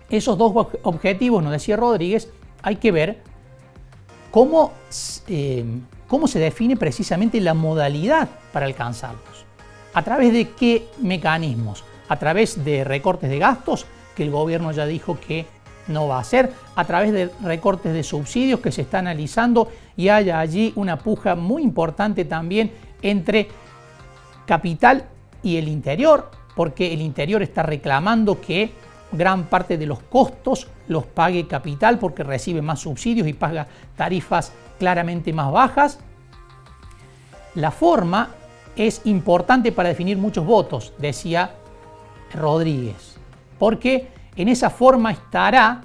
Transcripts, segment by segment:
esos dos objetivos, nos decía Rodríguez, hay que ver cómo se define precisamente la modalidad para alcanzarlos. ¿A través de qué mecanismos? A través de recortes de gastos, que el gobierno ya dijo que no va a hacer, a través de recortes de subsidios que se está analizando, y hay allí una puja muy importante también entre capital y el interior, porque el interior está reclamando que gran parte de los costos los pague capital porque recibe más subsidios y paga tarifas claramente más bajas. La forma es importante para definir muchos votos, decía Rodríguez, porque en esa forma estará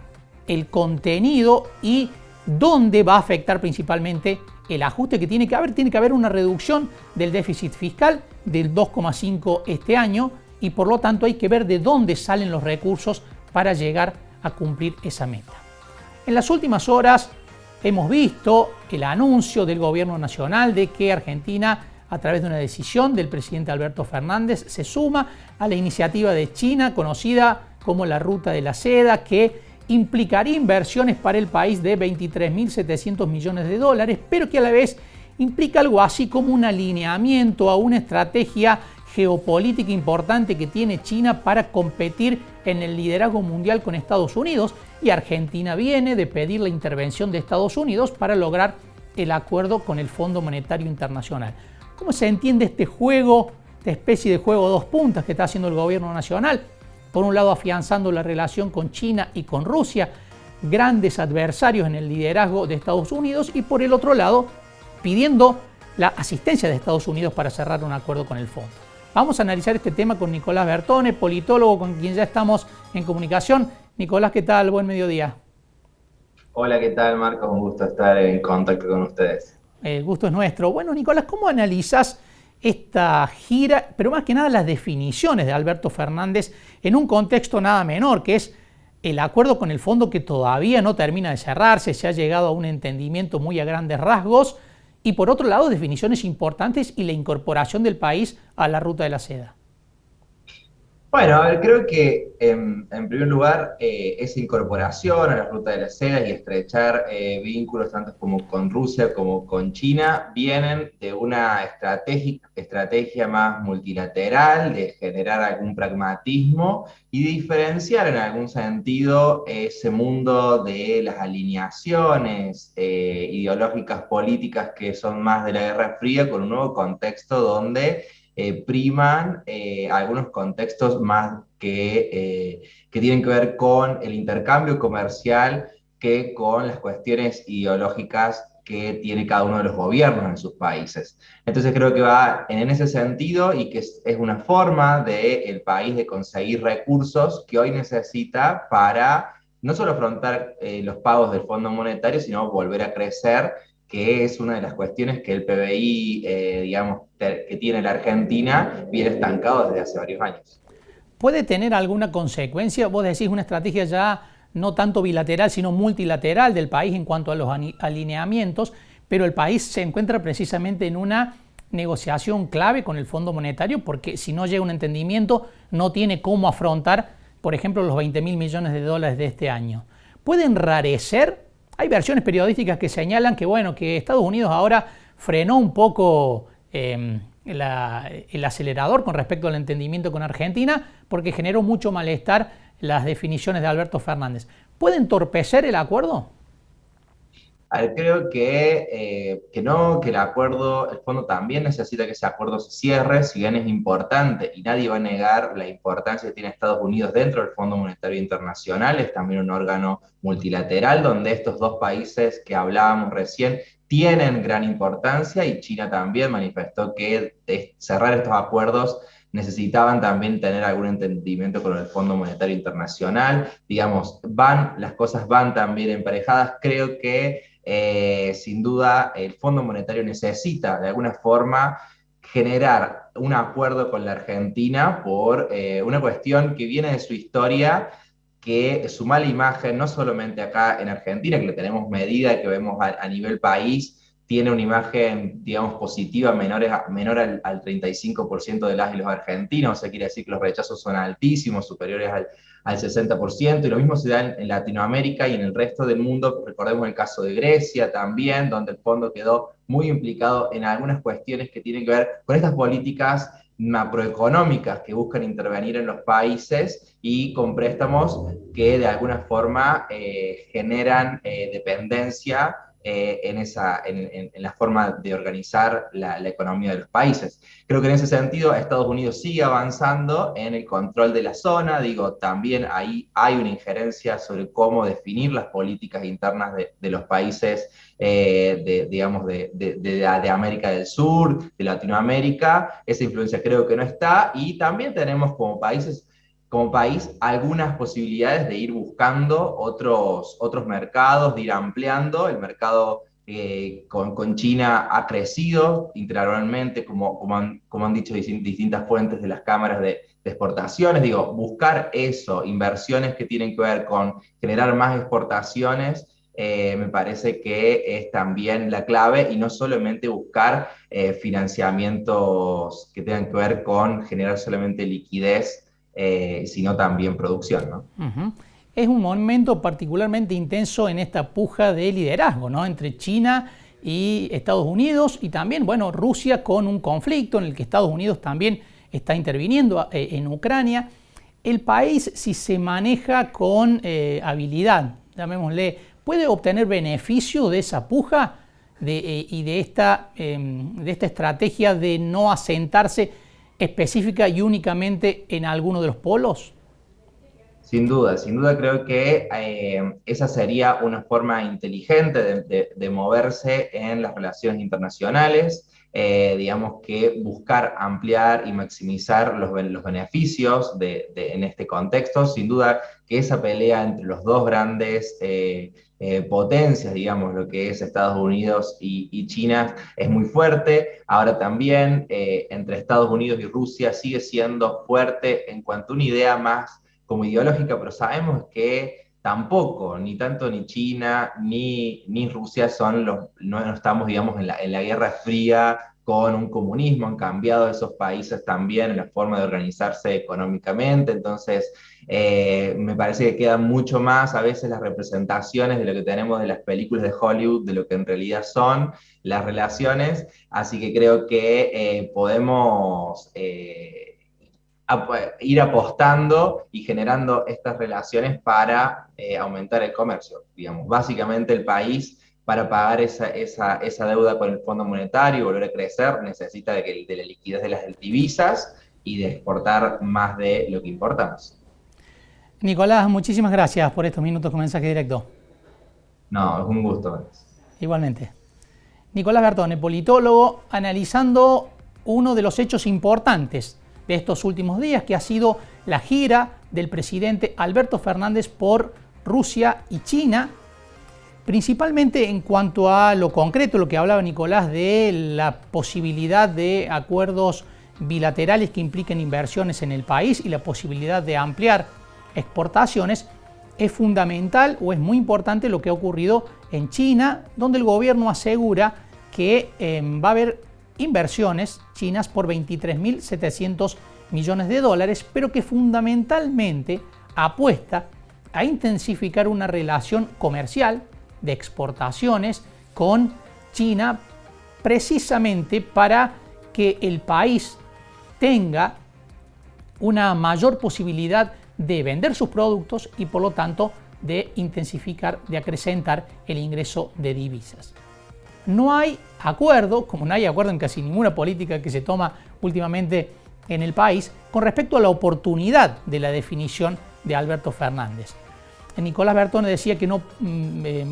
el contenido y dónde va a afectar principalmente el ajuste que tiene que haber. Tiene que haber una reducción del déficit fiscal del 2,5 este año, y por lo tanto hay que ver de dónde salen los recursos para llegar a cumplir esa meta. En las últimas horas hemos visto el anuncio del gobierno nacional de que Argentina, a través de una decisión del presidente Alberto Fernández, se suma a la iniciativa de China conocida como la Ruta de la Seda, que implicaría inversiones para el país de 23.700 millones de dólares, pero que a la vez implica algo así como un alineamiento a una estrategia geopolítica importante que tiene China para competir en el liderazgo mundial con Estados Unidos, y Argentina viene de pedir la intervención de Estados Unidos para lograr el acuerdo con el Fondo Monetario Internacional. ¿Cómo se entiende este juego, esta especie de juego dos puntas que está haciendo el gobierno nacional? Por un lado, afianzando la relación con China y con Rusia, grandes adversarios en el liderazgo de Estados Unidos, y por el otro lado, pidiendo la asistencia de Estados Unidos para cerrar un acuerdo con el fondo. Vamos a analizar este tema con Nicolás Bertone, politólogo con quien ya estamos en comunicación. Nicolás, ¿qué tal? Buen mediodía. Hola, ¿qué tal, Marcos? Un gusto estar en contacto con ustedes. El gusto es nuestro. Bueno, Nicolás, ¿cómo analizas esta gira, pero más que nada las definiciones de Alberto Fernández en un contexto nada menor, que es el acuerdo con el fondo que todavía no termina de cerrarse? Se ha llegado a un entendimiento muy a grandes rasgos, y por otro lado, definiciones importantes y la incorporación del país a la Ruta de la Seda. Bueno, a ver, creo que en primer lugar esa incorporación a la Ruta de la Seda y estrechar vínculos tanto como con Rusia como con China vienen de una estrategia más multilateral, de generar algún pragmatismo y diferenciar en algún sentido ese mundo de las alineaciones ideológicas políticas que son más de la Guerra Fría, con un nuevo contexto donde priman algunos contextos más que tienen que ver con el intercambio comercial que con las cuestiones ideológicas que tiene cada uno de los gobiernos en sus países. Entonces creo que va en ese sentido, y que es una forma del país de conseguir recursos que hoy necesita para no solo afrontar los pagos del Fondo Monetario, sino volver a crecer, que es una de las cuestiones que el PBI, digamos, que tiene la Argentina, viene estancado desde hace varios años. ¿Puede tener alguna consecuencia? Vos decís una estrategia ya no tanto bilateral, sino multilateral del país en cuanto a los alineamientos, pero el país se encuentra precisamente en una negociación clave con el Fondo Monetario, porque si no llega a un entendimiento, no tiene cómo afrontar, por ejemplo, los 20.000 millones de dólares de este año. ¿Puede enrarecer? Hay versiones periodísticas que señalan que, bueno, que Estados Unidos ahora frenó un poco el acelerador con respecto al entendimiento con Argentina, porque generó mucho malestar las definiciones de Alberto Fernández. ¿Puede entorpecer el acuerdo? A ver, creo que no, que el fondo también necesita que ese acuerdo se cierre, si bien es importante, y nadie va a negar la importancia que tiene Estados Unidos dentro del Fondo Monetario Internacional. Es también un órgano multilateral donde estos dos países que hablábamos recién tienen gran importancia, y China también manifestó que de cerrar estos acuerdos necesitaban también tener algún entendimiento con el Fondo Monetario Internacional. Digamos, las cosas van también emparejadas. Creo que sin duda el Fondo Monetario necesita de alguna forma generar un acuerdo con la Argentina por una cuestión que viene de su historia, que su mala imagen, no solamente acá en Argentina, que lo tenemos medida, que vemos a nivel país, tiene una imagen, digamos, positiva menor al 35% de las y los argentinos. O sea, quiere decir que los rechazos son altísimos, superiores al 60%, y lo mismo se da en Latinoamérica y en el resto del mundo. Recordemos el caso de Grecia también, donde el fondo quedó muy implicado en algunas cuestiones que tienen que ver con estas políticas macroeconómicas que buscan intervenir en los países y con préstamos que de alguna forma generan dependencia en la forma de organizar la economía de los países. Creo que en ese sentido Estados Unidos sigue avanzando en el control de la zona, digo, también ahí hay una injerencia sobre cómo definir las políticas internas de los países, digamos, de América del Sur, de Latinoamérica. Esa influencia creo que no está, y también tenemos como país algunas posibilidades de ir buscando otros mercados, de ir ampliando. El mercado con China ha crecido interanualmente, como han dicho distintas fuentes de las cámaras de exportaciones. Digo, buscar eso, inversiones que tienen que ver con generar más exportaciones, me parece que es también la clave, y no solamente buscar financiamientos que tengan que ver con generar solamente liquidez, sino también producción, ¿no? Es un momento particularmente intenso en esta puja de liderazgo, ¿no?, entre China y Estados Unidos, y también, bueno, Rusia con un conflicto en el que Estados Unidos también está interviniendo en Ucrania. El país, si se maneja con habilidad, llamémosle, puede obtener beneficio de esa puja y de esta estrategia de no asentarse específica y únicamente en alguno de los polos. Sin duda creo que esa sería una forma inteligente de moverse en las relaciones internacionales. Digamos que buscar ampliar y maximizar los beneficios en este contexto. Sin duda que esa pelea entre los dos grandes potencias, digamos, lo que es Estados Unidos y China, es muy fuerte. Ahora también entre Estados Unidos y Rusia sigue siendo fuerte en cuanto a una idea más como ideológica, pero sabemos que tampoco, ni tanto ni China ni Rusia no estamos, digamos, en la Guerra Fría con un comunismo. Han cambiado esos países también en la forma de organizarse económicamente. Entonces me parece que quedan mucho más a veces las representaciones de lo que tenemos de las películas de Hollywood, de lo que en realidad son las relaciones. Así que creo que podemos ir apostando y generando estas relaciones para aumentar el comercio. Digamos, básicamente el país, para pagar esa deuda con el Fondo Monetario y volver a crecer, necesita de la liquidez de las divisas y de exportar más de lo que importamos. Nicolás, muchísimas gracias por estos minutos con mensaje directo. No, es un gusto. Igualmente. Nicolás Bertone, politólogo, analizando uno de los hechos importantes de estos últimos días, que ha sido la gira del presidente Alberto Fernández por Rusia y China, principalmente en cuanto a lo concreto, lo que hablaba Nicolás de la posibilidad de acuerdos bilaterales que impliquen inversiones en el país y la posibilidad de ampliar exportaciones. Es fundamental o es muy importante lo que ha ocurrido en China, donde el gobierno asegura que va a haber inversiones chinas por 23.700 millones de dólares, pero que fundamentalmente apuesta a intensificar una relación comercial de exportaciones con China, precisamente para que el país tenga una mayor posibilidad de vender sus productos y, por lo tanto, de intensificar, de acrecentar el ingreso de divisas. No hay acuerdo, como no hay acuerdo en casi ninguna política que se toma últimamente en el país, con respecto a la oportunidad de la definición de Alberto Fernández. Nicolás Bertone decía que no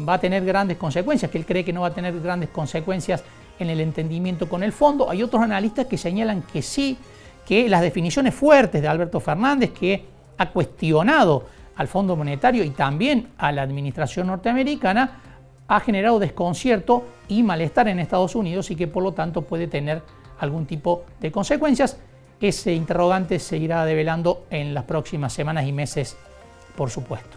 va a tener grandes consecuencias, que él cree que no va a tener grandes consecuencias en el entendimiento con el fondo. Hay otros analistas que señalan que sí, que las definiciones fuertes de Alberto Fernández, que ha cuestionado al Fondo Monetario y también a la administración norteamericana, ha generado desconcierto y malestar en Estados Unidos y que por lo tanto puede tener algún tipo de consecuencias. Ese interrogante se irá develando en las próximas semanas y meses, por supuesto.